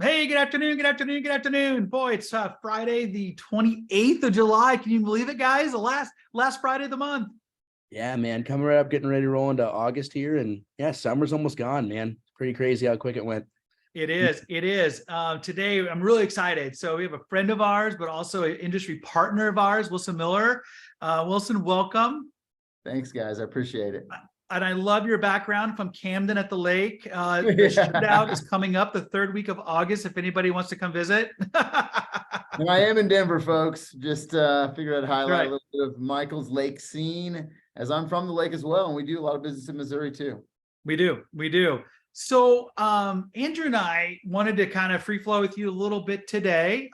Hey, good afternoon, good afternoon, good afternoon. Boy, it's Friday, the 28th of July. Can you believe it, guys? The last Friday of the month. Yeah, man, coming right up, getting ready to roll into August here, and yeah, summer's almost gone, man. It's pretty crazy how quick it went. It is. It is. Today, I'm really excited. So we have a friend of ours, but also an industry partner of ours, Wilson Miller. Wilson, welcome. Thanks, guys. I appreciate it. And I love your background from Camden at the lake. The Yeah. shootout is coming up the third week of August. If anybody wants to come visit. And I am in Denver, folks. Just figured I'd highlight Right. a little bit of Michael's lake scene, as I'm from the lake as well, and we do a lot of business in Missouri too. We do. We do. So Andrew and I wanted to kind of free flow with you a little bit today.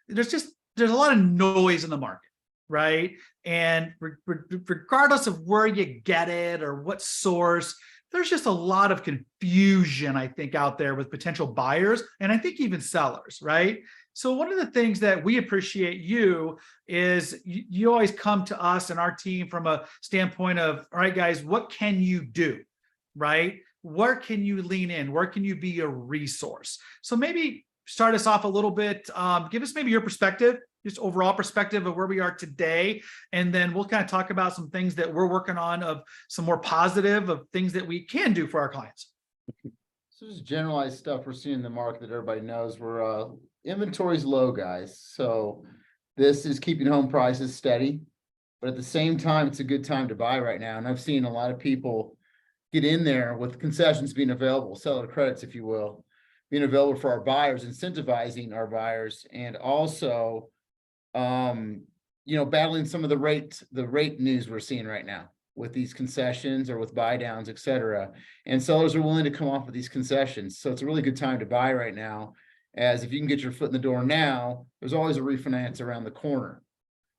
There's a lot of noise in the market, right? And regardless of where you get it or what source, there's just a lot of confusion, I think, out there with potential buyers and I think even sellers, right? So one of the things that we appreciate you is you always come to us and our team from a standpoint of, all right, guys, what can you do, right? Where can you lean in? Where can you be a resource? So maybe start us off a little bit. Give us maybe your perspective, just overall perspective of where we are today. And then we'll kind of talk about some things that we're working on of some more positive of things that we can do for our clients. So just generalized stuff we're seeing in the market that everybody knows. We're inventory's low, guys. So this is keeping home prices steady, but at the same time, it's a good time to buy right now. And I've seen a lot of people get in there with concessions being available, seller credits, if you will, being available for our buyers, incentivizing our buyers, and also, battling some of the rate news we're seeing right now with these concessions or with buy downs, et cetera. And sellers are willing to come off of these concessions. So it's a really good time to buy right now, as if you can get your foot in the door now, there's always a refinance around the corner.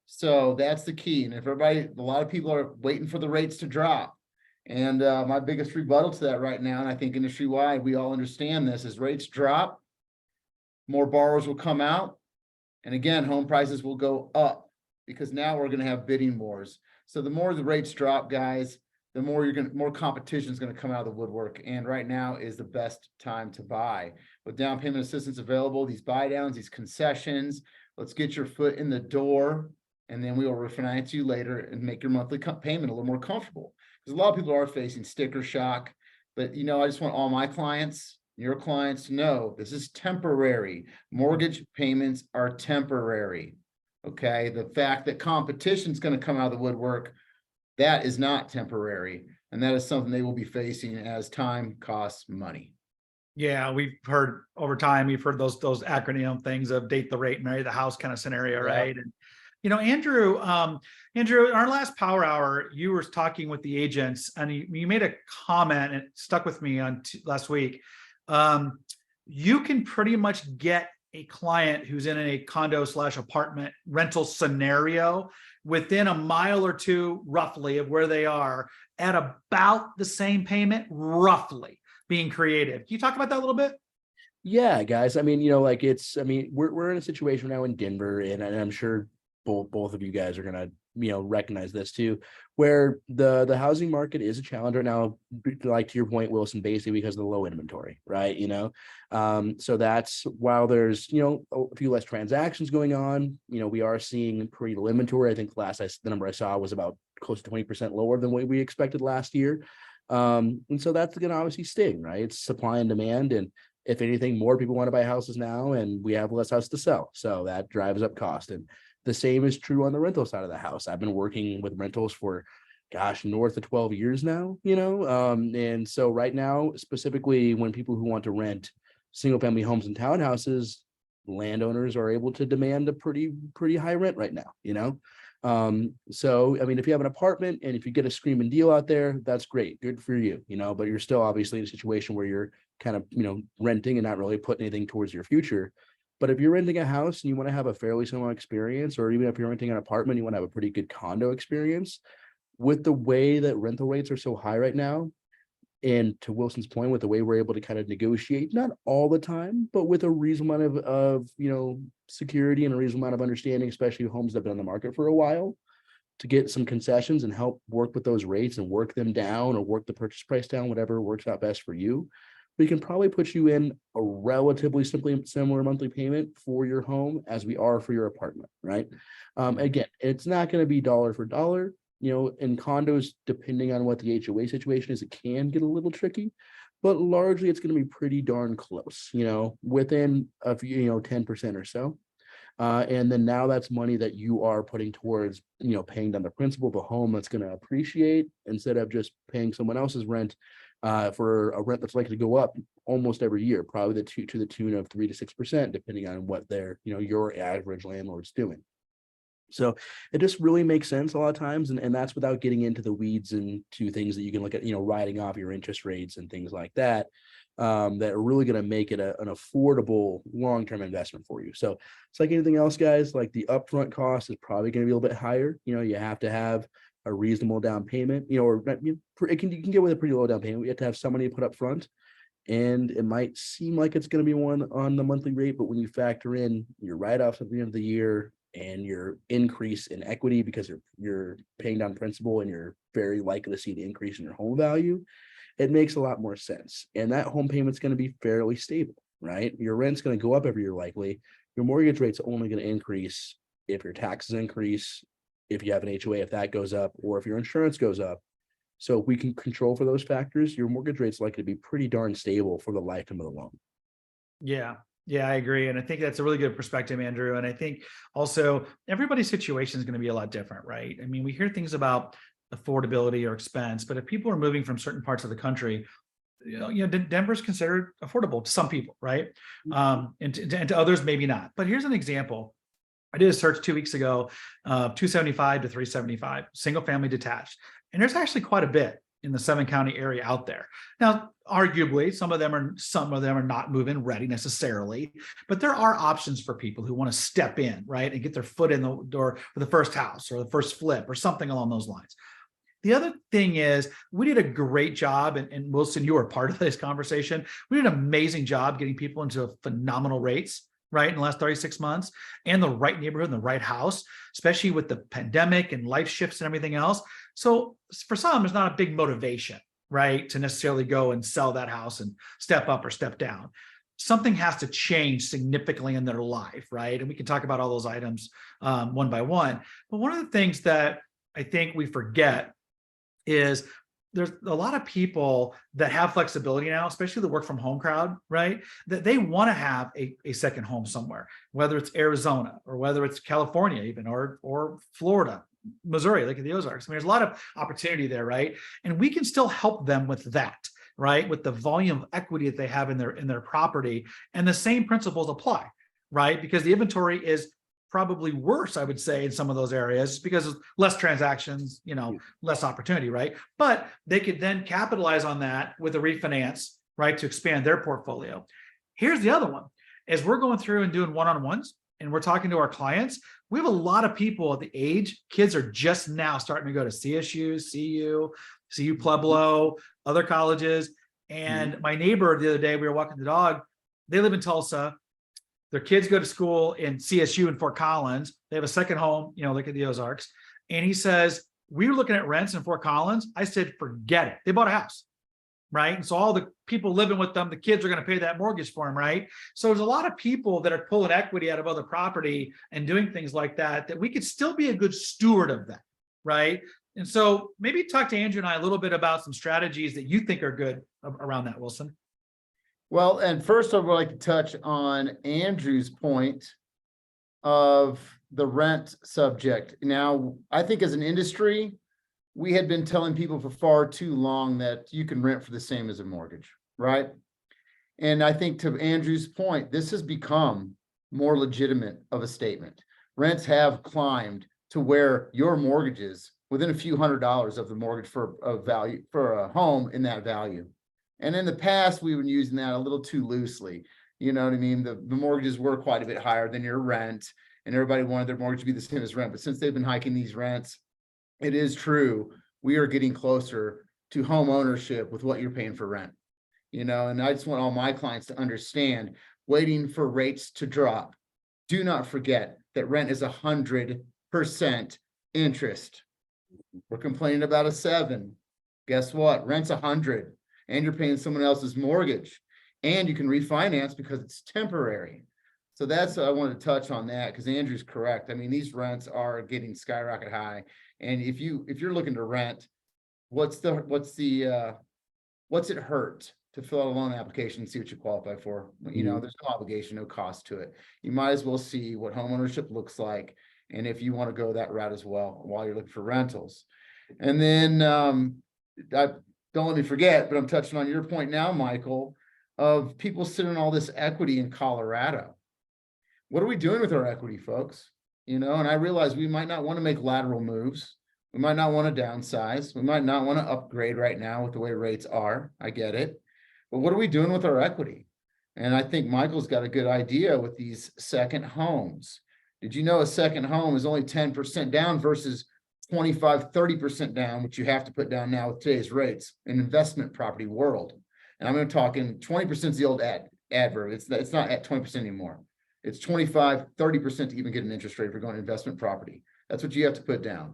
So that's the key. And if a lot of people are waiting for the rates to drop. And my biggest rebuttal to that right now, and I think industry-wide, we all understand this, as rates drop, more borrowers will come out. And again, home prices will go up because now we're going to have bidding wars. So the more the rates drop, guys, the more more competition is going to come out of the woodwork. And right now is the best time to buy. With down payment assistance available, these buy downs, these concessions, let's get your foot in the door, and then we will refinance you later and make your monthly payment a little more comfortable. Because a lot of people are facing sticker shock, but I just want all my clients, your clients, to know this is temporary. Mortgage payments are temporary. Okay, the fact that competition is going to come out of the woodwork, that is not temporary, and that is something they will be facing as time costs money. Yeah, we've heard over time, we've heard those acronym things of date the rate, marry the house kind of scenario, right? And Andrew, in our last power hour, you were talking with the agents and you made a comment, and it stuck with me on last week. You can pretty much get a client who's in a condo / apartment rental scenario within a mile or two, roughly, of where they are at about the same payment, roughly, being creative. Can you talk about that a little bit? Yeah, guys. I mean, we're in a situation now in Denver, and I'm sure both of you guys are gonna recognize this too, where the housing market is a challenge right now, like to your point, Wilson, basically because of the low inventory, right? So that's, while there's a few less transactions going on, we are seeing pretty low inventory. I think the number I saw was about close to 20% lower than what we expected last year. And so that's gonna obviously sting, right? It's supply and demand, and if anything, more people want to buy houses now, and we have less houses to sell, so that drives up cost. And the same is true on the rental side of the house. I've been working with rentals for, north of 12 years now, and so right now, specifically when people who want to rent single family homes and townhouses, landowners are able to demand a pretty high rent right now, so, I mean, if you have an apartment and if you get a screaming deal out there, that's great. Good for you, but you're still obviously in a situation where you're kind of, renting and not really putting anything towards your future. But if you're renting a house and you want to have a fairly similar experience, or even if you're renting an apartment, you want to have a pretty good condo experience, with the way that rental rates are so high right now, and to Wilson's point, with the way we're able to kind of negotiate, not all the time, but with a reasonable amount of security and a reasonable amount of understanding, especially homes that have been on the market for a while, to get some concessions and help work with those rates and work them down or work the purchase price down, whatever works out best for you. we can probably put you in a relatively simply similar monthly payment for your home as we are for your apartment, right? Again, it's not going to be dollar for dollar. In condos, depending on what the HOA situation is, it can get a little tricky, but largely it's going to be pretty darn close, within a few, 10% or so. And then now that's money that you are putting towards, paying down the principal of a home that's going to appreciate instead of just paying someone else's rent for a rent that's likely to go up almost every year, probably to the tune of 3 to 6%, depending on what your average landlord's doing. So it just really makes sense a lot of times. And that's without getting into the weeds and to things that you can look at, writing off your interest rates and things like that, that are really going to make it an affordable long-term investment for you. So it's like anything else, guys, like the upfront cost is probably going to be a little bit higher. You have to have a reasonable down payment, or you can get with a pretty low down payment. We have to have some money to put up front. And it might seem like it's going to be one on the monthly rate, but when you factor in your write-offs at the end of the year and your increase in equity because you're paying down principal and you're very likely to see the increase in your home value, it makes a lot more sense. And that home payment's going to be fairly stable, right? Your rent's going to go up every year likely. Your mortgage rate's only going to increase if your taxes increase, if you have an HOA, if that goes up, or if your insurance goes up. So if we can control for those factors, your mortgage rate's likely to be pretty darn stable for the lifetime of the loan. Yeah, I agree. And I think that's a really good perspective, Andrew. And I think also everybody's situation is going to be a lot different, right? I mean, we hear things about affordability or expense, but if people are moving from certain parts of the country, Denver's considered affordable to some people, right? And to others, maybe not. But here's an example. I did a search 2 weeks ago, 275 to 375, single family detached. And there's actually quite a bit in the 7-county area out there. Now, arguably, some of them are not move-in ready necessarily, but there are options for people who want to step in, right, and get their foot in the door for the first house or the first flip or something along those lines. The other thing is we did a great job, and Wilson, you were part of this conversation. We did an amazing job getting people into phenomenal rates, right, in the last 36 months, and the right neighborhood and the right house, especially with the pandemic and life shifts and everything else. So for some, there's not a big motivation, right, to necessarily go and sell that house and step up or step down. Something has to change significantly in their life, right? And we can talk about all those items one by one. But one of the things that I think we forget is there's a lot of people that have flexibility now, especially the work from home crowd, right? That they want to have a second home somewhere, whether it's Arizona or whether it's California even, or Florida, Missouri, like the Ozarks. I mean, there's a lot of opportunity there, right? And we can still help them with that, right? With the volume of equity that they have in their property. And the same principles apply, right? Because the inventory is probably worse, I would say, in some of those areas because of less transactions, less opportunity, right? But they could then capitalize on that with a refinance, right, to expand their portfolio. Here's the other one. As we're going through and doing one-on-ones and we're talking to our clients, we have a lot of people at the age, kids are just now starting to go to CSU, CU Pueblo, other colleges. And my neighbor the other day, we were walking the dog, they live in Tulsa. Their kids go to school in CSU in Fort Collins. They have a second home, look at the Ozarks. And he says, we were looking at rents in Fort Collins. I said, forget it. They bought a house, right? And so all the people living with them, the kids are going to pay that mortgage for them, right? So there's a lot of people that are pulling equity out of other property and doing things like that we could still be a good steward of that, right? And so maybe talk to Andrew and I a little bit about some strategies that you think are good around that, Wilson. Well, and first I would like to touch on Andrew's point of the rent subject. Now, I think as an industry, we had been telling people for far too long that you can rent for the same as a mortgage, right? And I think to Andrew's point, this has become more legitimate of a statement. Rents have climbed to where your mortgages within a few $100s of the mortgage for a home in that value. And in the past, we were using that a little too loosely. You know what I mean? The mortgages were quite a bit higher than your rent, and everybody wanted their mortgage to be the same as rent. But since they've been hiking these rents, it is true. We are getting closer to home ownership with what you're paying for rent. And I just want all my clients to understand, waiting for rates to drop. Do not forget that rent is 100% interest. We're complaining about a 7. Guess what? Rent's 100. And you're paying someone else's mortgage. and you can refinance because it's temporary. So that's, I wanted to touch on that because Andrew's correct. I mean, these rents are getting skyrocket high. And if you're looking to rent, what's it hurt to fill out a loan application and see what you qualify for? You know, there's no obligation, no cost to it. You might as well see what homeownership looks like. And if you want to go that route as well, while you're looking for rentals. And then, don't let me forget, but I'm touching on your point now, Michael, of people sitting on all this equity in Colorado. What are we doing with our equity, folks? You know, and I realize we might not want to make lateral moves. We might not want to downsize. We might not want to upgrade right now with the way rates are. I get it. But what are we doing with our equity? And I think Michael's got a good idea with these second homes. Did you know a second home is only 10% down versus 25, 30% down, which you have to put down now with today's rates in investment property world? And I'm going to talk in 20% is the old adverb. It's not at 20% anymore. It's 25, 30% to even get an interest rate if you're going to investment property. That's what you have to put down.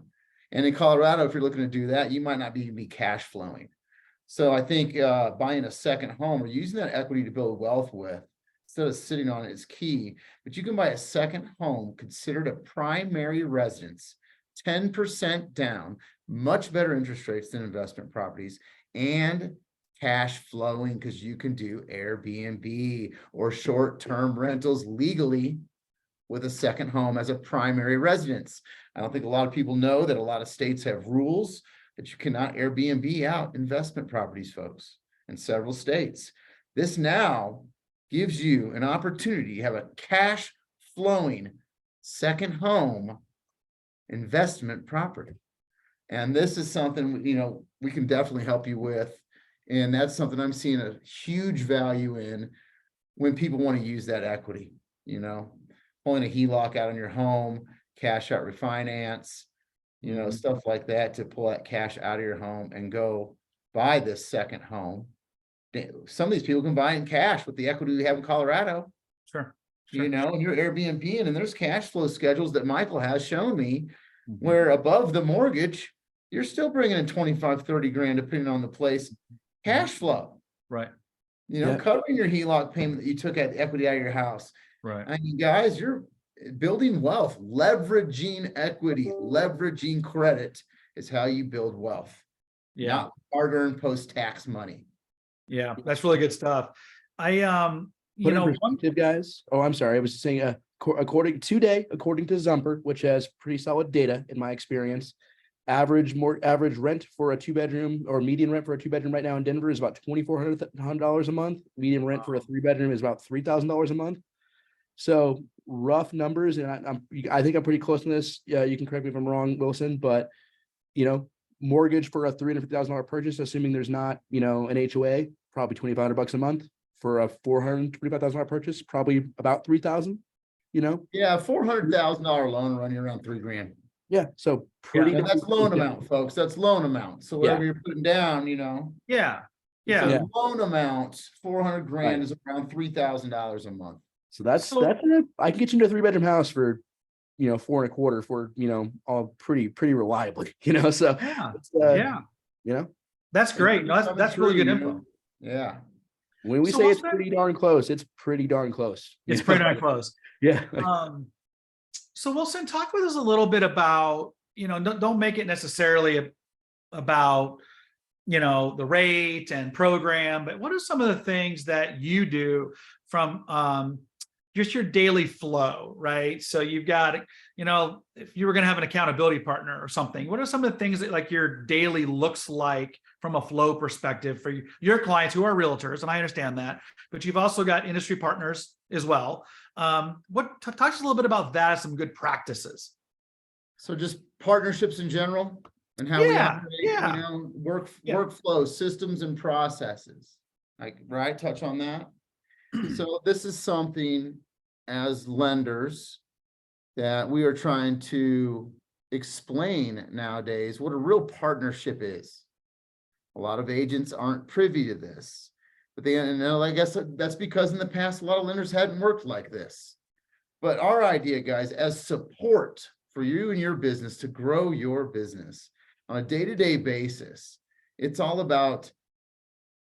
And in Colorado, if you're looking to do that, you might not be cash flowing. So I think buying a second home or using that equity to build wealth with, instead of sitting on it, is key. But you can buy a second home considered a primary residence, 10% down, much better interest rates than investment properties, and cash flowing because you can do Airbnb or short-term rentals legally with a second home as a primary residence. I don't think a lot of people know that a lot of states have rules that you cannot Airbnb out investment properties, folks, in several states. This now gives you an opportunity to have a cash flowing second home investment property. And this is something, you know, we can definitely help you with. And that's something I'm seeing a huge value in when people want to use that equity, you know, pulling a HELOC out on your home, cash out refinance, you know, stuff like that to pull that cash out of your home and go buy this second home. Some of these people can buy in cash with the equity we have in Colorado. Sure. You know, and you're Airbnb and there's cash flow schedules that Michael has shown me where above the mortgage, you're still bringing in 25, 30 grand, depending on the place, cash flow. Right. You know, covering your HELOC payment that you took at the equity out of your house. Right. I mean, guys, you're building wealth, leveraging equity, leveraging credit is how you build wealth. Yeah. Not hard-earned post-tax money. Yeah. That's really good stuff. You Put know, in perspective, guys. Oh, I'm sorry. I was saying, according to Zumper, which has pretty solid data in my experience, average rent for a 2-bedroom or median rent for a 2-bedroom right now in Denver is about $2,400 a month. Median rent for a 3-bedroom is about $3,000 a month. So rough numbers, and I think I'm pretty close to this. Yeah, you can correct me if I'm wrong, Wilson, but you know, mortgage for a $350,000 purchase, assuming there's not, you know, an HOA, probably $2,500 a month. For a $425,000 purchase, probably about $3,000. You know. Yeah, $400,000 loan running around $3 grand. Yeah, so pretty. And that's loan amount, folks. That's loan amount. So whatever you're putting down, you know. Yeah. So loan amount, 400 grand is around $3,000 a month. So that's I can get you into a 3-bedroom house for, you know, 4.25 for, you know, all pretty reliably, you know. So you know, that's great. No, that's really good info. Yeah. When we say it's pretty darn close, it's pretty darn close. It's pretty darn close. Yeah. So Wilson, talk with us a little bit about, you know, don't make it necessarily about, you know, the rate and program, but what are some of the things that you do from just your daily flow, right? So you've got, you know, if you were going to have an accountability partner or something, what are some of the things that like your daily looks like from a flow perspective for your clients who are realtors? And I understand that, but you've also got industry partners as well. Talk to us a little bit about that, some good practices. So just partnerships in general and how we operate, you know, workflow, systems and processes. Like, right, touch on that. So this is something as lenders that we are trying to explain nowadays what a real partnership is. A lot of agents aren't privy to this, but I guess that's because in the past, a lot of lenders hadn't worked like this. But our idea, guys, as support for you and your business to grow your business on a day-to-day basis, it's all about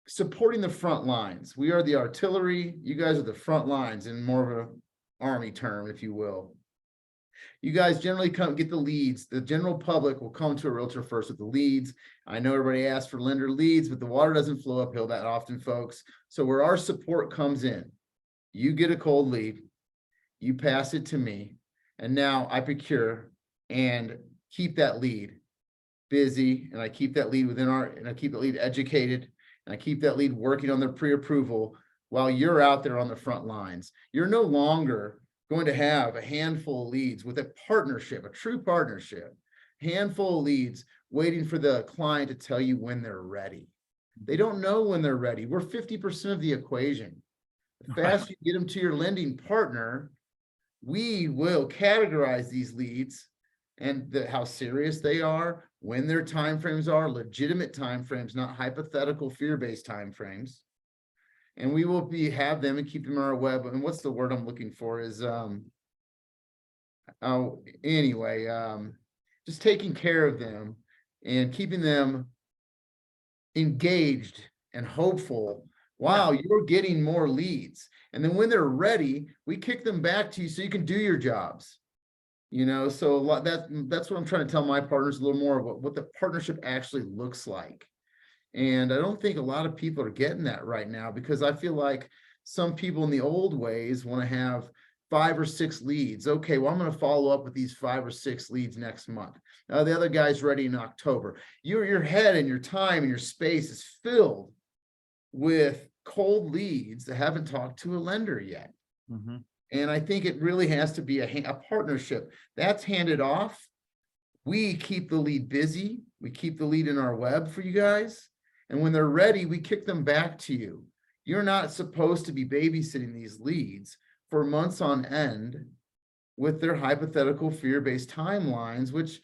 supporting the front lines. We are the artillery. You guys are the front lines in more of an army term, if you will. You guys generally come get the leads. The general public will come to a realtor first with the leads. I know everybody asks for lender leads, but the water doesn't flow uphill that often, folks. So where our support comes in, you get a cold lead, you pass it to me, and now I procure and keep that lead busy, and I keep that lead and I keep the lead educated, and I keep that lead working on their pre-approval while you're out there on the front lines. You're no longer going to have a handful of leads with a partnership, a true partnership, handful of leads waiting for the client to tell you when they're ready. They don't know when they're ready. We're 50% of the equation. The faster you get them to your lending partner, we will categorize these leads and how serious they are, when their timeframes are, legitimate timeframes, not hypothetical fear-based timeframes. And we will have them and keep them on our web. And what's the word I'm looking for is, just taking care of them and keeping them engaged and hopeful. Wow, you're getting more leads. And then when they're ready, we kick them back to you so you can do your jobs. You know, so that's what I'm trying to tell my partners a little more about what the partnership actually looks like. And I don't think a lot of people are getting that right now, because I feel like some people in the old ways want to have 5 or 6 leads. Okay, well, I'm going to follow up with these 5 or 6 leads next month. The other guy's ready in October. Your head and your time and your space is filled with cold leads that haven't talked to a lender yet. Mm-hmm. And I think it really has to be a partnership that's handed off. We keep the lead busy. We keep the lead in our web for you guys. And when they're ready, we kick them back to you. You're not supposed to be babysitting these leads for months on end with their hypothetical fear-based timelines, which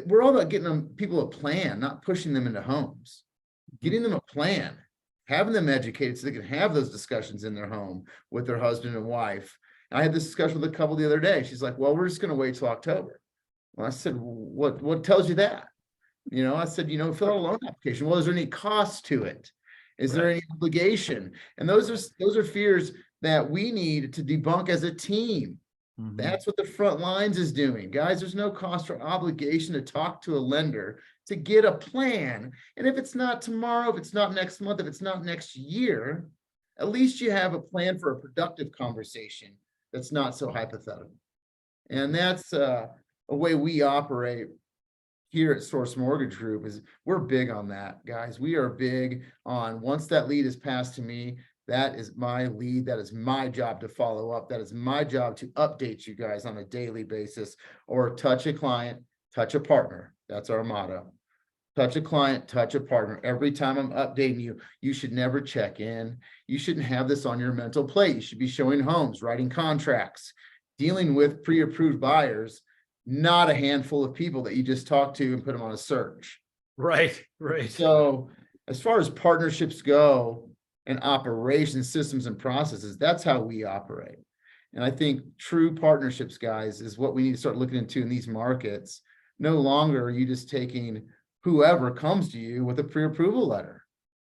we're all about getting people a plan, not pushing them into homes. Getting them a plan, having them educated so they can have those discussions in their home with their husband and wife. And I had this discussion with a couple the other day. She's like, well, we're just going to wait till October. Well, I said, what tells you that? You know, I said, you know, fill out a loan application. Well, is there any cost to it? Is there any obligation? And those are fears that we need to debunk as a team. Mm-hmm. That's what the front lines is doing. Guys, there's no cost or obligation to talk to a lender to get a plan. And if it's not tomorrow, if it's not next month, if it's not next year, at least you have a plan for a productive conversation that's not so hypothetical. And that's a way we operate here at Source Mortgage Group. Is we're big on that, guys. We are big on, once that lead is passed to me, that is my lead. That is my job to follow up. That is my job to update you guys on a daily basis, or touch a client, touch a partner. That's our motto. Touch a client, touch a partner. Every time I'm updating you, you should never check in. You shouldn't have this on your mental plate. You should be showing homes, writing contracts, dealing with pre-approved buyers, not a handful of people that you just talk to and put them on a search. Right, right. So as far as partnerships go and operations, systems, and processes, that's how we operate. And I think true partnerships, guys, is what we need to start looking into in these markets. No longer are you just taking whoever comes to you with a pre-approval letter.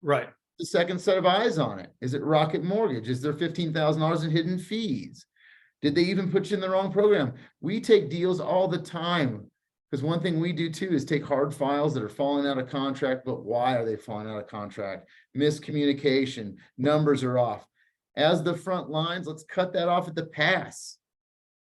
Right. The second set of eyes on it. Is it Rocket Mortgage? Is there $15,000 in hidden fees? Did they even put you in the wrong program? We take deals all the time, because one thing we do too is take hard files that are falling out of contract. But why are they falling out of contract? Miscommunication, numbers are off. As the front lines, let's cut that off at the pass.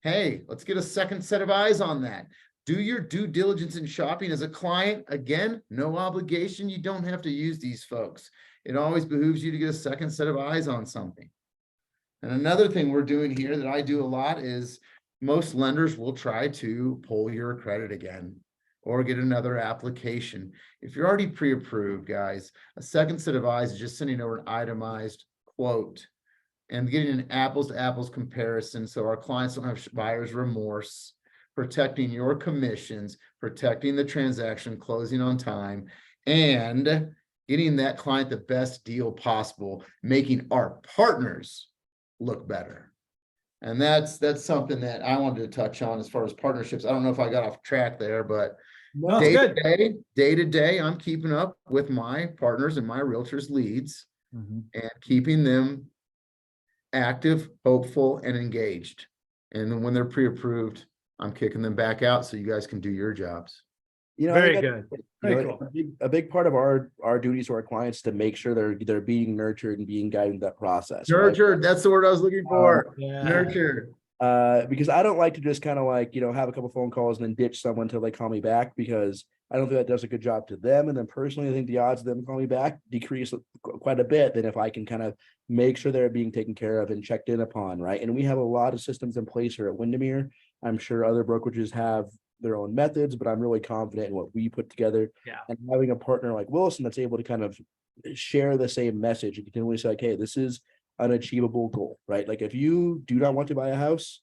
Hey, let's get a second set of eyes on that. Do your due diligence in shopping as a client. Again, no obligation. You don't have to use these folks. It always behooves you to get a second set of eyes on something. And another thing we're doing here that I do a lot is most lenders will try to pull your credit again or get another application. If you're already pre-approved, guys, a second set of eyes is just sending over an itemized quote and getting an apples to apples comparison so our clients don't have buyer's remorse, protecting your commissions, protecting the transaction, closing on time, and getting that client the best deal possible, making our partners look better. And that's something that I wanted to touch on as far as partnerships. I don't know if I got off track there, but No, it's Day to good. day, I'm keeping up with my partners and my realtors leads Mhm. and keeping them active, hopeful, and engaged. And then when they're pre-approved, I'm kicking them back out so you guys can do your jobs. You know, I Very think good. you Very know, cool. a big part of our duties to our clients to make sure they're being nurtured and being guided in that process, right? Nurtured, that's the word I was looking for. Yeah. Nurtured. Because I don't like to just kind of like, have a couple phone calls and then ditch someone until they call me back, because I don't think that does a good job to them. And then personally, I think the odds of them calling me back decrease quite a bit than if I can kind of make sure they're being taken care of and checked in upon, right? And we have a lot of systems in place here at Windermere. I'm sure other brokerages have their own methods, but I'm really confident in what we put together. Yeah. And having a partner like Wilson that's able to kind of share the same message and continually say, like, hey, this is an achievable goal, right? Like if you do not want to buy a house,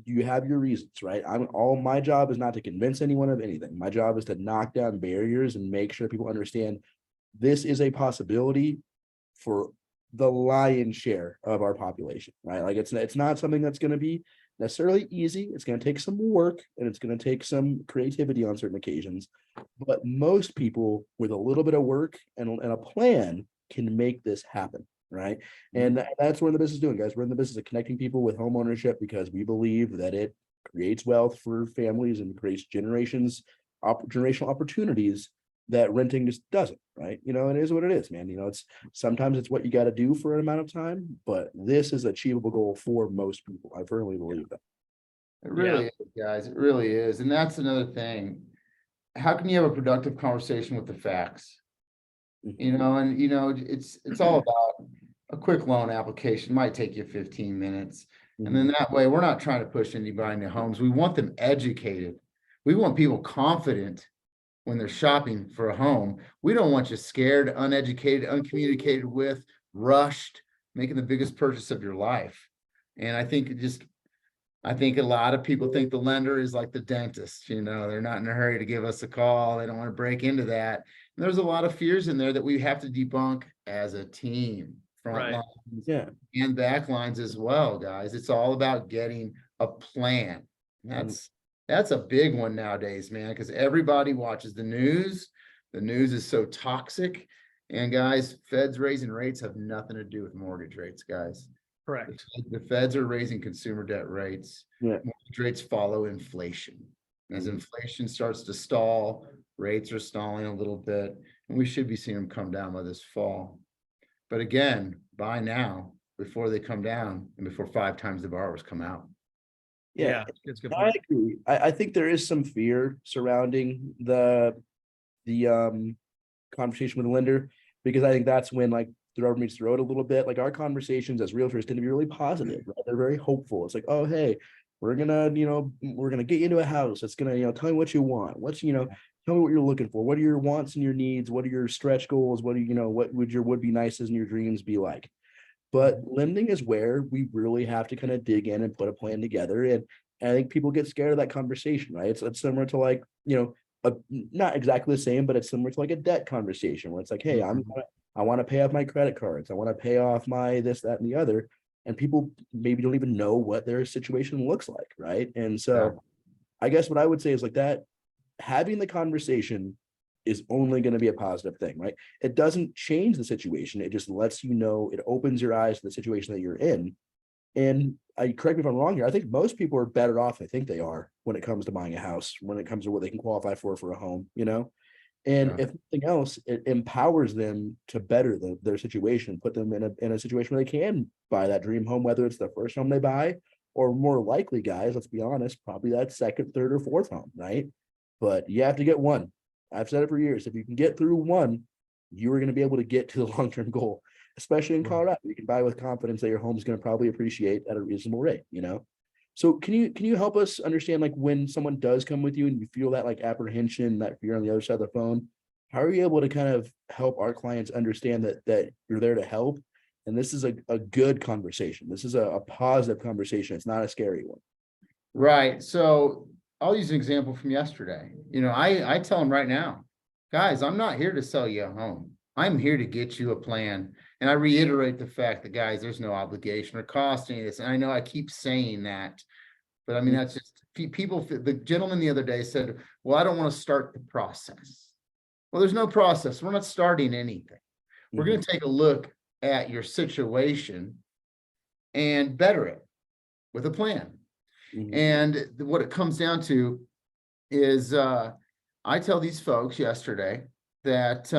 you have your reasons, right? My job is not to convince anyone of anything. My job is to knock down barriers and make sure people understand this is a possibility for the lion's share of our population, right? Like it's not something that's going to be necessarily easy. It's going to take some work and it's going to take some creativity on certain occasions. But most people with a little bit of work and a plan can make this happen, right? And that's what the business is doing, guys. We're in the business of connecting people with home ownership because we believe that it creates wealth for families and creates generational opportunities that renting just doesn't, right? It is what it is, man. It's sometimes it's what you got to do for an amount of time, but this is achievable goal for most people. I firmly believe that. It really is, guys. It really is. And that's another thing. How can you have a productive conversation with the facts? It's all about a quick loan application, might take you 15 minutes. And then that way, we're not trying to push anybody into homes. We want them educated. We want people confident when they're shopping for a home. We don't want you scared, uneducated, uncommunicated with, rushed, making the biggest purchase of your life. And I think a lot of people think the lender is like the dentist, they're not in a hurry to give us a call. They don't want to break into that. And there's a lot of fears in there that we have to debunk as a team, front lines and back lines as well, guys. It's all about getting a plan. That's a big one nowadays, man, because everybody watches the news. The news is so toxic. And guys, Feds raising rates have nothing to do with mortgage rates, guys. Correct. The Feds are raising consumer debt rates. Yeah. Mortgage rates follow inflation. As inflation starts to stall, rates are stalling a little bit, and we should be seeing them come down by this fall. But again, buy now before they come down and before 5 times the borrowers come out. Yeah, that's a good I point. agree. I think there is some fear surrounding the conversation with the lender, because I think that's when like the rubber meets the road a little bit. Like our conversations as realtors tend to be really positive, right? They're very hopeful. It's like, oh, hey, we're gonna get you into a house. It's gonna, tell me what you want. Tell me what you're looking for. What are your wants and your needs? What are your stretch goals? What would your would be nices and your dreams be like? But lending is where we really have to kind of dig in and put a plan together. And I think people get scared of that conversation, right? It's similar to like, not exactly the same, but it's similar to like a debt conversation where it's like, hey, I want to pay off my credit cards. I want to pay off my this, that, and the other. And people maybe don't even know what their situation looks like, right? And so I guess what I would say is like that, having the conversation is only going to be a positive thing, right? It doesn't change the situation. It just lets you know, it opens your eyes to the situation that you're in. And correct me if I'm wrong here, I think most people are better off, I think they are, when it comes to buying a house, when it comes to what they can qualify for a home, And if nothing else, it empowers them to better their situation, put them in a situation where they can buy that dream home, whether it's the first home they buy, or more likely, guys, let's be honest, probably that second, third, or fourth home, right? But you have to get one. I've said it for years. If you can get through one, you are going to be able to get to the long-term goal, especially in Colorado. You can buy with confidence that your home is going to probably appreciate at a reasonable rate, So can you help us understand, like, when someone does come with you and you feel that like apprehension, that fear on the other side of the phone, how are you able to kind of help our clients understand that you're there to help? And this is a good conversation. This is a positive conversation. It's not a scary one. Right. So I'll use an example from yesterday. I tell them right now, guys, I'm not here to sell you a home. I'm here to get you a plan. And I reiterate the fact that, guys, there's no obligation or cost any of this. And I know I keep saying that, But I mean, that's just people, the gentleman the other day said, well, I don't want to start the process. Well, there's no process. We're not starting anything. We're going to take a look at your situation and better it with a plan. Mhm. And what it comes down to is, I tell these folks yesterday that,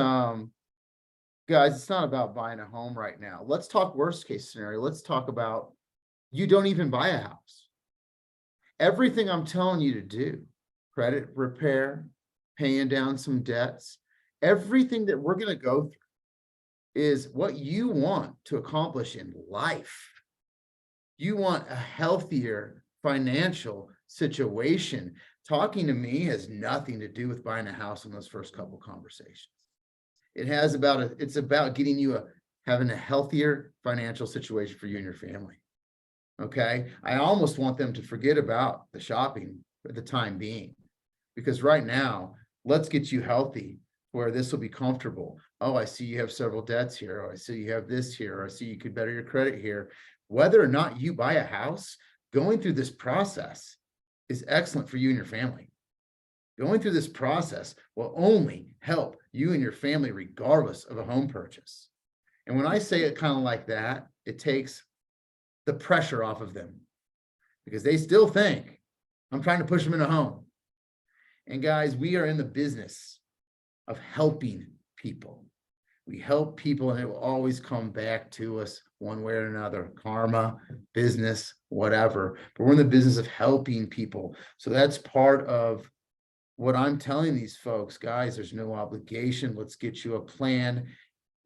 guys, it's not about buying a home right now. Let's talk worst case scenario. Let's talk about you don't even buy a house. Everything I'm telling you to do, credit repair, paying down some debts, everything that we're going to go through is what you want to accomplish in life. You want a healthier financial situation. Talking to me has nothing to do with buying a house in those first couple conversations. It has it's about getting you having a healthier financial situation for you and your family. Okay. I almost want them to forget about the shopping for the time being, because right now, let's get you healthy where this will be comfortable. Oh, I see you have several debts here. Oh, I see you have this here. I see you could better your credit here. Whether or not you buy a house, going through this process is excellent for you and your family. Going through this process will only help you and your family regardless of a home purchase. And when I say it kind of like that, it takes the pressure off of them, because they still think I'm trying to push them in a home. And guys, we are in the business of helping people. We help people and it will always come back to us one way or another, karma, business, whatever. But we're in the business of helping people. So that's part of what I'm telling these folks, guys, there's no obligation. Let's get you a plan.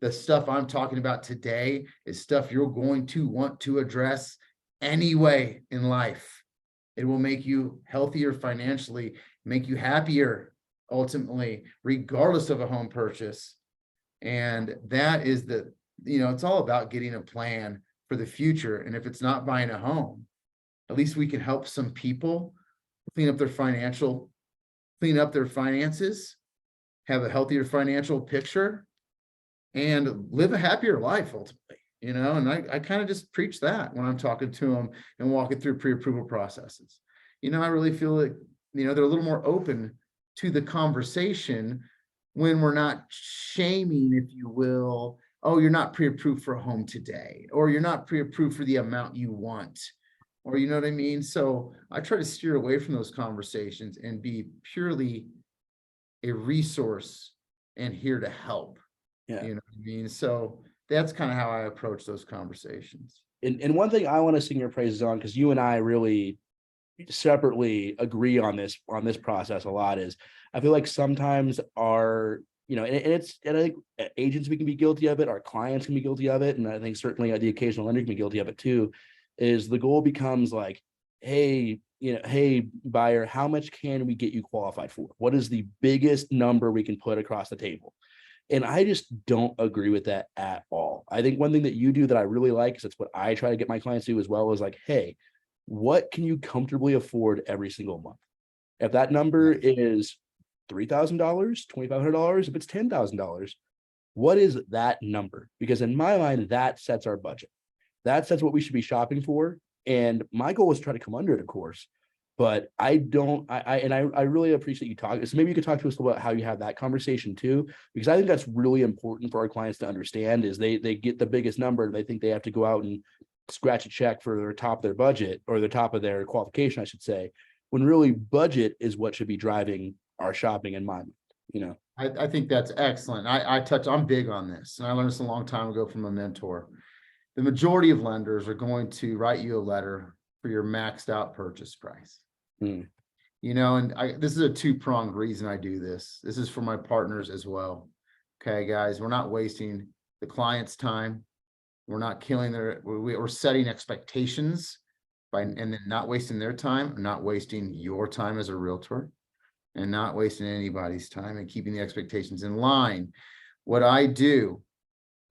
The stuff I'm talking about today is stuff you're going to want to address anyway in life. It will make you healthier financially, make you happier ultimately, regardless of a home purchase. And that is it's all about getting a plan for the future. And if it's not buying a home, at least we can help some people clean up their finances, have a healthier financial picture, and live a happier life ultimately, and I kind of just preach that when I'm talking to them and walking through pre-approval processes. I really feel like, they're a little more open to the conversation when we're not shaming, if you will. Oh, you're not pre-approved for a home today, or you're not pre-approved for the amount you want, or you know what I mean? So I try to steer away from those conversations and be purely a resource and here to help. Yeah. You know what I mean? So that's kind of how I approach those conversations. And one thing I want to sing your praises on, because you and I really separately agree on this process a lot, is I feel like sometimes our, and I think agents, we can be guilty of it, our clients can be guilty of it, and I think certainly the occasional lender can be guilty of it too, is the goal becomes like, hey, hey, buyer, how much can we get you qualified for? What is the biggest number we can put across the table? And I just don't agree with that at all. I think one thing that you do that I really like is that's what I try to get my clients to do as well, is like, hey, what can you comfortably afford every single month? If that number is $3,000, $2,500, if it's $10,000, what is that number? Because in my mind, that sets our budget. That sets what we should be shopping for. And my goal is to try to come under it, of course. But I really appreciate you talking. So maybe you could talk to us about how you have that conversation too, because I think that's really important for our clients to understand, is they get the biggest number and they think they have to go out and scratch a check for their top of their budget, or the top of their qualification, I should say, when really budget is what should be driving our shopping in my mind. I think that's excellent. I'm big on this, and I learned this a long time ago from a mentor. The majority of lenders are going to write you a letter for your maxed out purchase price. And this is a two-pronged reason I do this. This is for my partners as well. Okay, guys, we're not wasting the client's time. We're not killing we're setting expectations and then not wasting their time, not wasting your time as a realtor, and not wasting anybody's time, and keeping the expectations in line. What I do,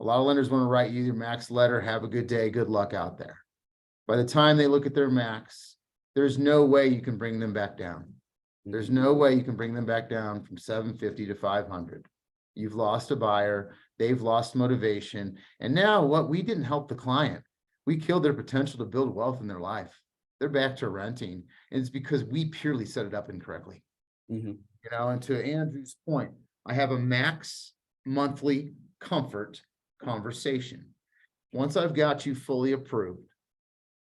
a lot of lenders want to write you your max letter. Have a good day. Good luck out there. By the time they look at their max, there's no way you can bring them back down. There's no way you can bring them back down from 750 to 500. You've lost a buyer. They've lost motivation. And now we didn't help the client. We killed their potential to build wealth in their life. they're back to renting. And it's because we purely set it up incorrectly. Mhm. You know, and to Andrew's point, I have a max monthly comfort conversation. Once I've got you fully approved,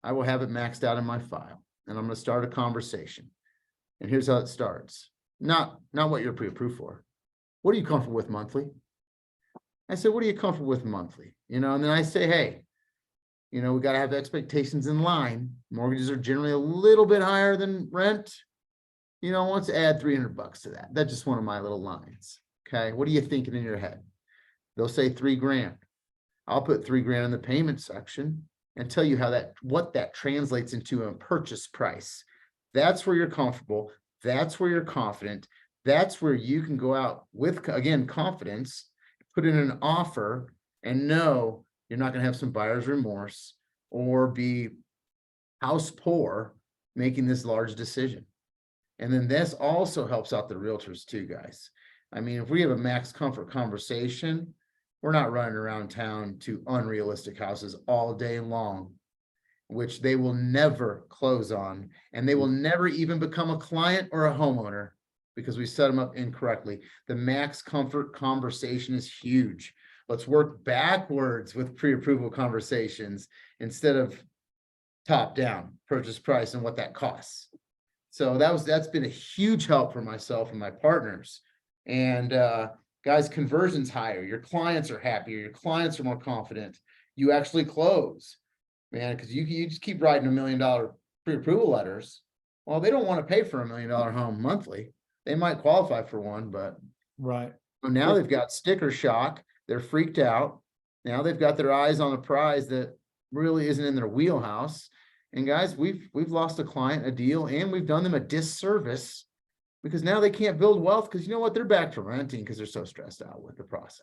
I will have it maxed out in my file, and I'm gonna start a conversation. And here's how it starts. Not what you're pre-approved for. What are you comfortable with monthly? I said, what are you comfortable with monthly? You know, and then I say, hey, you know, we gotta have expectations in line. Mortgages are generally a little bit higher than rent. You know, let's add $300 to that. That's just one of my little lines. Okay, what are you thinking in your head? They'll say 3 grand. I'll put 3 grand in the payment section and tell you what that translates into a purchase price. That's where you're comfortable. That's where you're confident. That's where you can go out with, again, confidence, put in an offer and know you're not going to have some buyer's remorse or be house poor making this large decision. And then this also helps out the realtors too, guys. I mean, if we have a max comfort conversation, we're not running around town to unrealistic houses all day long, which they will never close on, and they will never even become a client or a homeowner because we set them up incorrectly. The max comfort conversation is huge. Let's work backwards with pre-approval conversations instead of top down purchase price and what that costs. So that's been a huge help for myself and my partners. And guys, conversion's higher, your clients are happier, your clients are more confident, you actually close, man, because you just keep writing $1 million pre-approval letters. Well, they don't want to pay for $1 million home monthly. They might qualify for one, but Right. now they've got sticker shock, they're freaked out. Now they've got their eyes on a prize that really isn't in their wheelhouse. And guys, we've lost a client, a deal, and we've done them a disservice because now they can't build wealth because you know what? They're back to renting because they're so stressed out with the process.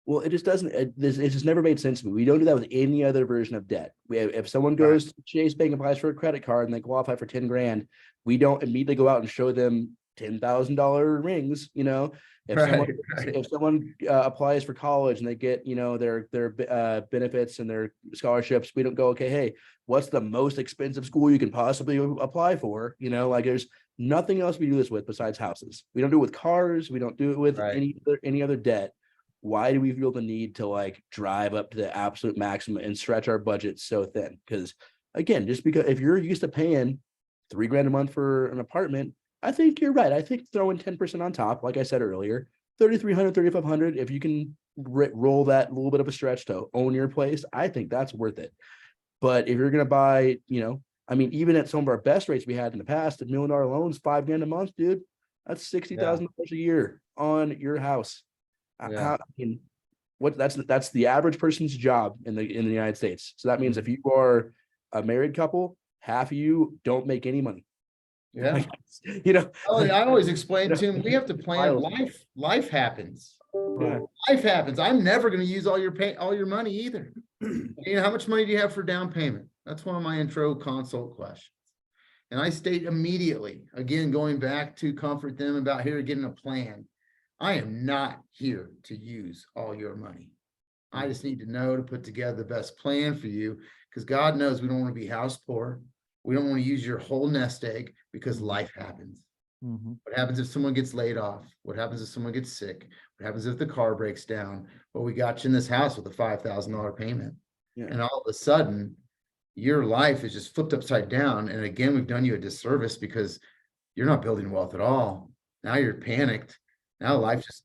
Well, it just doesn't, it just never made sense to me. We don't do that with any other version of debt. If someone goes to Chase Bank and applies for a credit card and they qualify for 10 grand, we don't immediately go out and show them $10,000 rings. You know, if someone applies for college and they get, you know, their benefits and their scholarships, we don't go, okay, hey, what's the most expensive school you can possibly apply for? You know, like there's nothing else we do this with besides houses. We don't do it with cars. We don't do it with any other debt. Why do we feel the need to like drive up to the absolute maximum and stretch our budget so thin? Because again, just because if you're used to paying $3 grand a month for an apartment, I think you're right. I think throwing 10% on top, like I said earlier, 3,300, 3,500, if you can roll that little bit of a stretch to own your place, I think that's worth it. But if you're going to buy, you know, I mean, even at some of our best rates we had in the past, $1 million loans, $5 grand a month, dude, that's $60,000 a year on your house. Yeah. I mean, that's the average person's job in the United States. So that means if you are a married couple, half of you don't make any money. Yeah. You know, I always explain to him, we have to plan life. Life happens. Yeah. Life happens. I'm never going to use all your money either. You know, how much money do you have for down payment? That's one of my intro consult questions. And I state immediately, again, going back to comfort them about here getting a plan. I am not here to use all your money. I just need to know to put together the best plan for you because God knows we don't want to be house poor. We don't want to use your whole nest egg because life happens. Mm-hmm. What happens if someone gets laid off? What happens if someone gets sick? What happens if the car breaks down? Well, we got you in this house with a $5,000 payment. Yeah. And all of a sudden, your life is just flipped upside down. And again, we've done you a disservice because you're not building wealth at all. Now you're panicked. Now life just,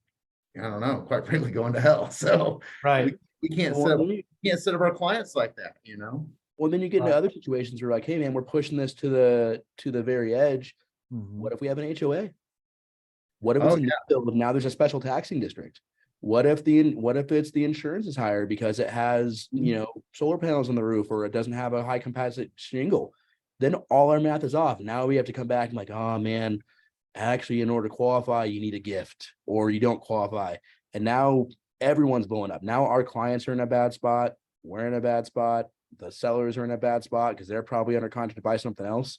I don't know, quite frankly, going to hell. So we can't set up our clients like that, you know? Well, then you get into other situations where like, hey man, we're pushing this to the very edge. Mm-hmm. What if we have an HOA? What if it's a new build? Now there's a special taxing district. What if it's the insurance is higher because it has, you know, solar panels on the roof or it doesn't have a high composite shingle? Then all our math is off. Now we have to come back and like, oh man, actually in order to qualify, you need a gift or you don't qualify. And now everyone's blowing up. Now our clients are in a bad spot. We're in a bad spot. The sellers are in a bad spot because they're probably under contract to buy something else.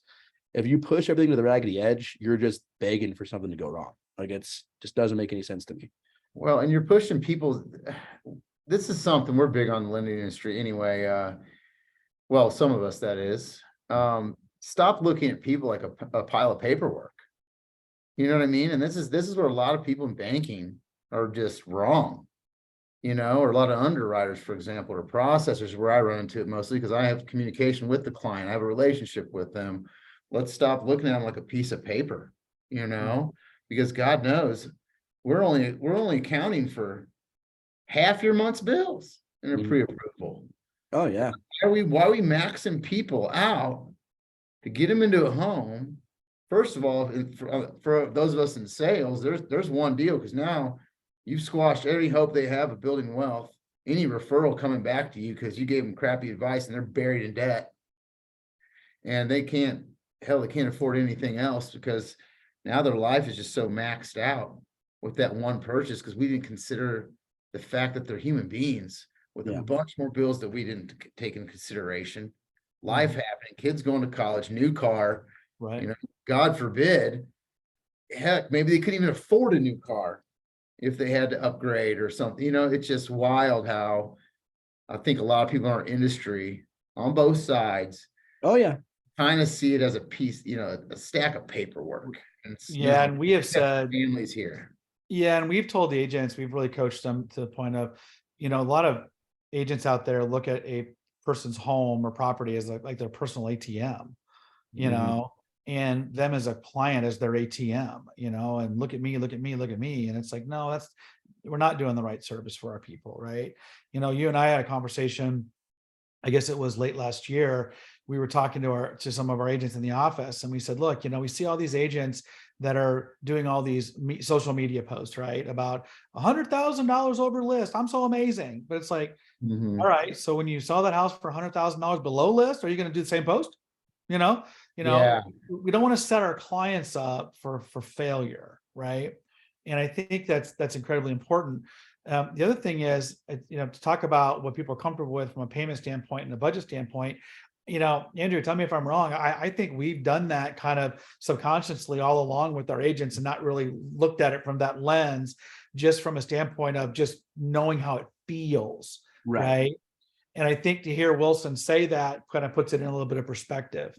If you push everything to the raggedy edge, you're just begging for something to go wrong. Like it's just doesn't make any sense to me. Well, and you're pushing people. This is something we're big on the lending industry anyway. Well, some of us, that is. stop looking at people like a pile of paperwork. You know what I mean? And this is where a lot of people in banking are just wrong. You know, or a lot of underwriters, for example, or processors, where I run into it mostly because I have communication with the client, I have a relationship with them. Let's stop looking at them like a piece of paper, you know, because God knows we're only accounting for half your month's bills in a Mhm. pre-approval. Oh yeah. Why are we maxing people out to get them into a home? First of all, for those of us in sales, there's one deal, because now you've squashed any hope they have of building wealth, any referral coming back to you because you gave them crappy advice and they're buried in debt. And they can't afford anything else because now their life is just so maxed out with that one purchase, because we didn't consider the fact that they're human beings with Yeah. a bunch more bills that we didn't take into consideration. Life happening, kids going to college, new car, Right. you know, God forbid, heck, maybe they couldn't even afford a new car if they had to upgrade or something. You know, it's just wild how I think a lot of people in our industry on both sides Oh yeah. kind of see it as a piece, you know, a stack of paperwork. And it's, you Yeah, know, and we have that's said, families here. yeah, and we've told the agents, we've really coached them to the point of, you know, a lot of agents out there look at a person's home or property as like their personal ATM, you Mhm. know, and them as a client as their ATM, you know, and look at me, look at me, look at me. And it's like, no, we're not doing the right service for our people, right? You know, you and I had a conversation, I guess it was late last year. We were talking to some of our agents in the office, and we said, look, you know, we see all these agents that are doing all these social media posts, right? About $100,000 over list. I'm so amazing. But it's like, Mhm. all right, so when you saw that house for $100,000 below list, are you going to do the same post? You know, Yeah. we don't want to set our clients up for failure, right? And I think that's incredibly important. The other thing is, you know, to talk about what people are comfortable with from a payment standpoint and a budget standpoint. You know, Andrew, tell me if I'm wrong. I think we've done that kind of subconsciously all along with our agents and not really looked at it from that lens, just from a standpoint of just knowing how it feels, right? And I think to hear Wilson say that kind of puts it in a little bit of perspective.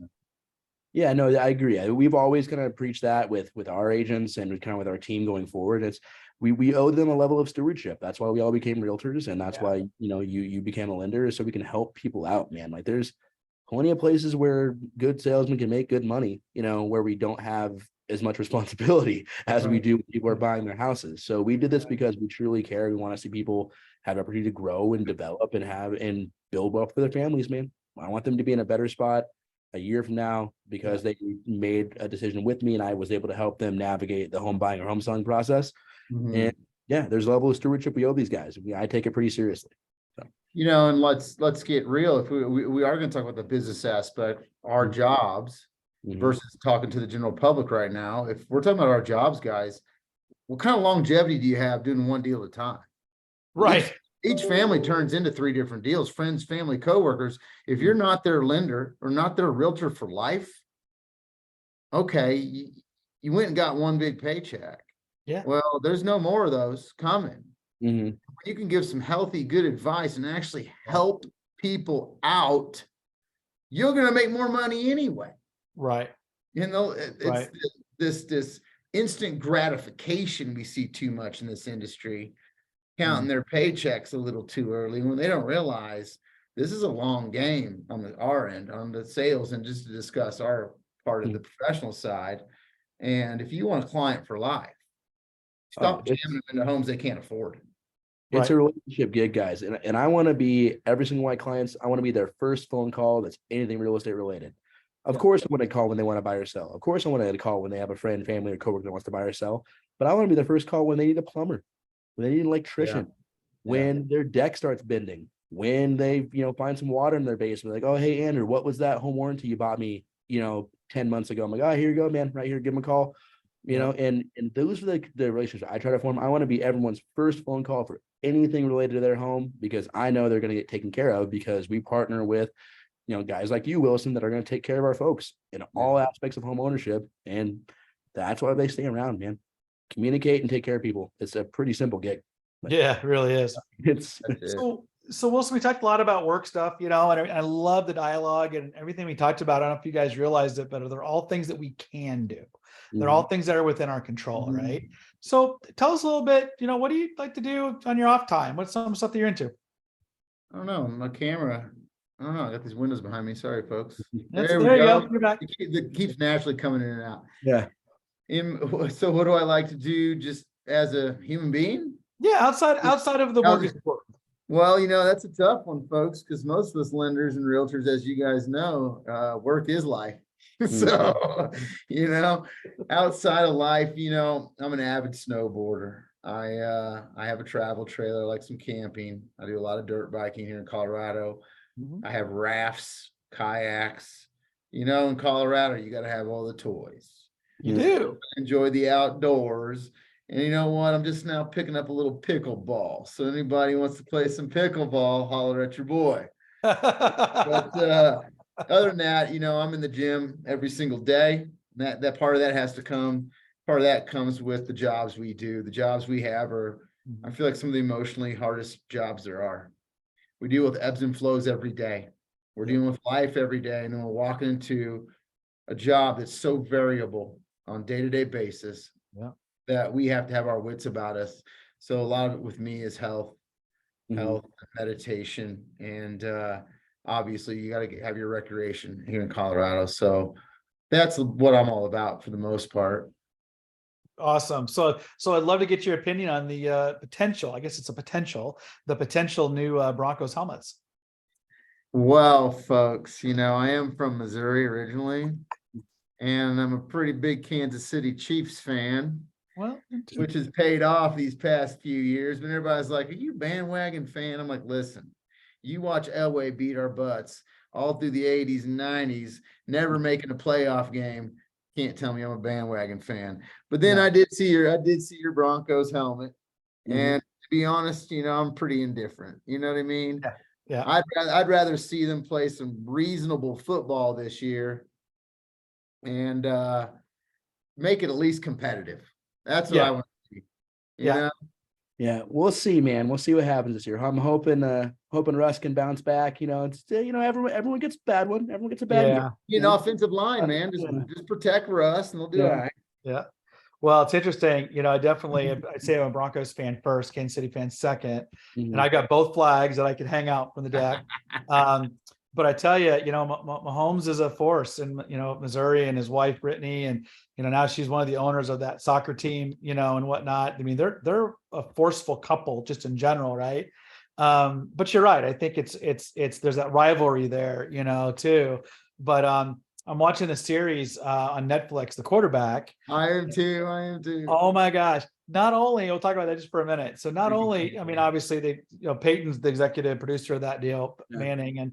Yeah, no, I agree. We've always kind of preached that with our agents and kind of with our team going forward. It's we owe them a level of stewardship. That's why we all became realtors, and that's why, you know, you became a lender, so we can help people out, man. Like there's plenty of places where good salesmen can make good money, you know, where we don't have as much responsibility as we Right. do when people are buying their houses. So we did this because we truly care. We want to see people have the opportunity to grow and develop and build wealth for their families, man. I want them to be in a better spot a year from now because they made a decision with me and I was able to help them navigate the home buying or home selling process. Mhm. And yeah, there's a level of stewardship we owe these guys. I take it pretty seriously. You know, and let's get real. If we are going to talk about the business aspect, our Mhm. jobs Mhm. versus talking to the general public right now. If we're talking about our jobs, guys, what kind of longevity do you have doing one deal at a time? Right. Each family turns into 3 different deals, friends, family, coworkers. If you're not their lender or not their realtor for life, okay, you went and got one big paycheck. Yeah. Well, there's no more of those coming. Mhm. You can give some healthy, good advice and actually help people out, you're going to make more money anyway. Right. You know, it's Right. this instant gratification we see too much in this industry, counting Mm. their paychecks a little too early when they don't realize this is a long game on our end, on the sales, and just to discuss our part of the professional side. And if you want a client for life, Oh, stop jamming them into homes they can't afford. it's Right. a relationship gig, guys. And I want to be every single one of my clients. I want to be their first phone call that's anything real estate related. Of Yeah. course, I want to call when they want to buy or sell. Of course, I want to call when they have a friend, family, or coworker that wants to buy or sell. But I want to be their first call when they need a plumber, when they need an electrician, when their deck starts bending, when they, you know, find some water in their basement. Like, oh, hey, Andrew, what was that home warranty you bought me, you know, 10 months ago? I'm like, oh, here you go, man, right here, give them a call. You know, and those are the relationships I try to form. I want to be everyone's first phone call for anything related to their home because I know they're going to get taken care of because we partner with, you know, guys like you, Wilson, that are going to take care of our folks in all aspects of home ownership. And that's why they stay around, man. Communicate and take care of people. It's a pretty simple gig. Yeah, it really is. It's That's it. So So Wilson, we talked a lot about work stuff, and I love the dialogue and everything we talked about. I don't know if you guys realized it, but they're all things that we can do. They're all things that are within our control, Mhm. right? So tell us a little bit, what do you like to do on your off time? What's some stuff that you're into? I don't know, my camera, I don't know, I got these windows behind me, sorry, folks. There we There you go. go. You're back. It keeps naturally coming in and out. Yeah. So what do I like to do just as a human being? Yeah, outside of the mortgage work. Well, that's a tough one, folks, because most of us lenders and realtors, as you guys know, work is life. So, outside of life, I'm an avid snowboarder. I have a travel trailer, I like some camping. I do a lot of dirt biking here in Colorado. Mhm. I have rafts, kayaks. In Colorado, you got to have all the toys. You do. Enjoy the outdoors. And you know what? I'm just now picking up a little pickleball. So anybody wants to play some pickleball, holler at your boy. But other than that, I'm in the gym every single day. That part of that has to come. Part of that comes with the jobs we do. The jobs we have are, I feel like, some of the emotionally hardest jobs there are. We deal with ebbs and flows every day. We're dealing with life every day, and then we're walking into a job that's so variable on day-to-day basis. Yeah. That we have to have our wits about us. So a lot of it with me is health, meditation, and obviously you got to have your recreation here in Colorado. So that's what I'm all about for the most part. Awesome. So I'd love to get your opinion on the potential. I guess it's the potential new Broncos helmets. Well, folks, I am from Missouri originally, and I'm a pretty big Kansas City Chiefs fan. Well, Which has paid off these past few years. But everybody's like, are you a bandwagon fan? I'm like, listen, you watch Elway beat our butts all through the 80s and 90s, never making a playoff game. Can't tell me I'm a bandwagon fan. But then I did see your Broncos helmet. And to be honest, I'm pretty indifferent. You know what I mean? Yeah. I'd rather see them play some reasonable football this year and make it at least competitive. That's what I want to see. Yeah, we'll see, man. We'll see what happens this year. I'm hoping Russ can bounce back. It's everyone gets a bad one. Everyone gets a bad year. Offensive line, man. Just protect Russ and they'll do all right. Yeah. Well, it's interesting. I'd say I'm a Broncos fan first, Kansas City fan second. And I got both flags that I could hang out from the deck. But I tell you, Mahomes is a force in, Missouri, and his wife, Brittany, and, now she's one of the owners of that soccer team, and whatnot. I mean, they're a forceful couple just in general. Right. But you're right. I think there's that rivalry there, too. But, I'm watching the series on Netflix, The Quarterback. I am too. Oh my gosh. Not only, we'll talk about that just for a minute. So not only, obviously Peyton's the executive producer of that deal, Manning, and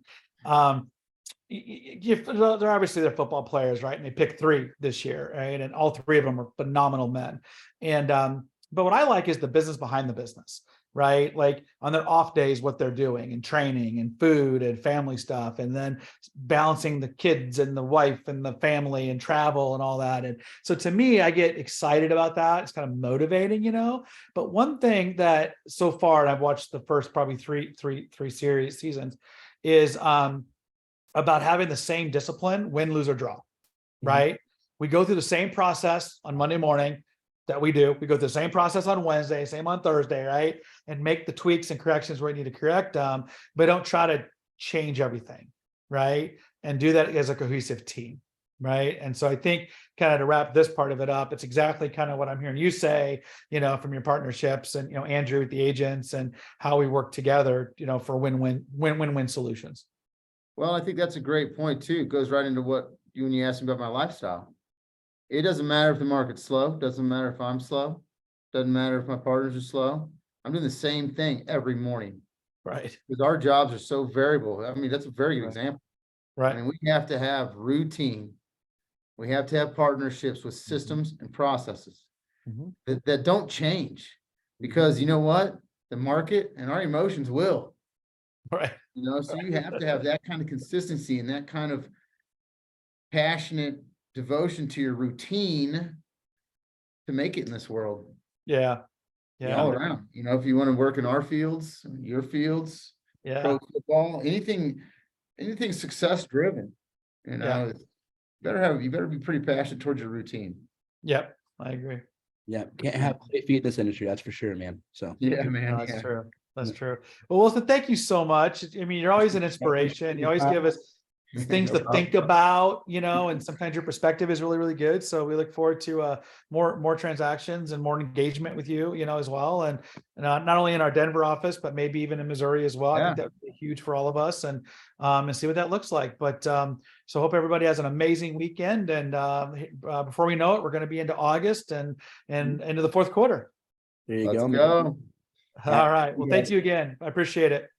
they're obviously they're football players, right? And they picked 3 this year, right? And all 3 of them are phenomenal men. And but what I like is the business behind the business, right? Like on their off days, what they're doing and training and food and family stuff, and then balancing the kids and the wife and the family and travel and all that. And so to me, I get excited about that. It's kind of motivating, But one thing that so far, and I've watched the first probably three seasons, is about having the same discipline, win, lose, or draw, right? We go through the same process on Monday morning that we do. We go through the same process on Wednesday, same on Thursday, right? And make the tweaks and corrections where we need to correct them, but don't try to change everything, right? And do that as a cohesive team, right? And so I think kind of to wrap this part of it up, it's exactly kind of what I'm hearing you say, from your partnerships and, Andrew with the agents and how we work together, for win-win solutions. Well, I think that's a great point too. It goes right into what when you asked me about my lifestyle. It doesn't matter if the market's slow. Doesn't matter if I'm slow. Doesn't matter if my partners are slow. I'm doing the same thing every morning. Right. Because our jobs are so variable. I mean, that's a very good example. Right. I mean, we have to have routine. We have to have partnerships with systems and processes that don't change. Because you know what? The market and our emotions will. Right. So you have to have that kind of consistency and that kind of passionate devotion to your routine to make it in this world. Yeah. All around. If you want to work in our fields, your fields, Yeah, pro football, anything success driven. You know, you better be pretty passionate towards your routine. yep, I agree. Yeah, can't have cold feet in this industry, that's for sure, man. So Yeah, man. No, that's Yeah. true. That's true. Well, Wilson, thank you so much. I mean, you're always an inspiration. You always give us things No to problem. think about, and sometimes your perspective is really, really good. So we look forward to more transactions and more engagement with you, as well. And not only in our Denver office, but maybe even in Missouri as well. I think Yeah. that would be huge for all of us and see what that looks like. But so hope everybody has an amazing weekend. And before we know it, we're going to be into August and into the fourth quarter. there you Let's go, man. go. All right. Well, you thank guys. you again. I appreciate it.